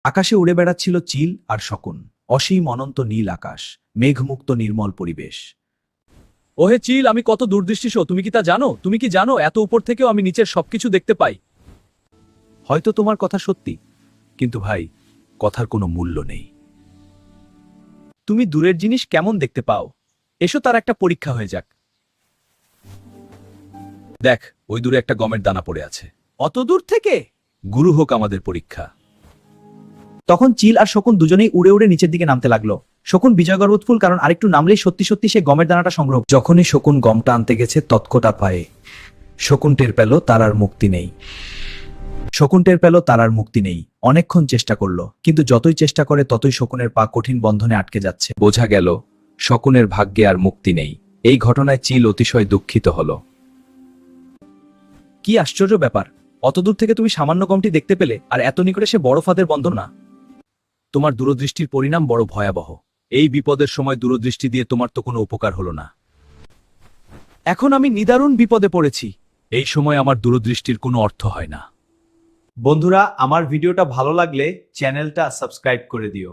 আকাশে উড়ে বেড়াচ্ছিল চিল আর শকুন। অসীম অনন্ত নীল আকাশ, মেঘমুক্ত নির্মল পরিবেশ। ওহে চিল, আমি কত দূরদৃষ্টি শো, তুমি কি তা জানো? তুমি কি জানো এত উপর থেকেও আমি নিচের সবকিছু দেখতে পাই? হয়তো তোমার কথা সত্যি, কিন্তু ভাই, কথার কোনো মূল্য নেই। তুমি দূরের জিনিস কেমন দেখতে পাও? এসো তার একটা পরীক্ষা হয়ে যাক। দেখ, ওই দূরে একটা গমের দানা পড়ে আছে। অত দূর থেকে? গুরু হোক আমাদের পরীক্ষা। তখন চিল আর শকুন দুজনেই উড়ে উড়ে নিচের দিকে নামতে লাগলো। শকুন বিজয়গড় উৎফুল, কারণ আরেকটু নামলেই সত্যি সত্যি সে গমের দানাটা সংগ্রহ। যখনই শকুন গমটা আনতে গেছে তৎকটা পায়ে, শকুন টের পেল তার আর মুক্তি নেই। শকুন টের পেল তার আর মুক্তি নেই। অনেকক্ষণ চেষ্টা করলো, কিন্তু যতই চেষ্টা করে ততই শকুনের পা কঠিন বন্ধনে আটকে যাচ্ছে। বোঝা গেল শকুনের ভাগ্যে আর মুক্তি নেই। এই ঘটনায় চিল অতিশয় দুঃখিত হল। কি আশ্চর্য ব্যাপার, অত দূর থেকে তুমি সামান্য গমটি দেখতে পেলে, আর এত নিকটে সে বড় ফাঁদের বন্ধন না। তোমার দূরদৃষ্টির পরিণাম বড় ভয়াবহ। এই বিপদের সময় দূরদৃষ্টি দিয়ে তোমার তো কোনো উপকার হলো না। এখন আমি নিদারুণ বিপদে পড়েছি। এই সময় আমার দূরদৃষ্টির কোনো অর্থ হয় না। বন্ধুরা, আমার ভিডিওটা ভালো লাগলে চ্যানেলটা সাবস্ক্রাইব করে দিও।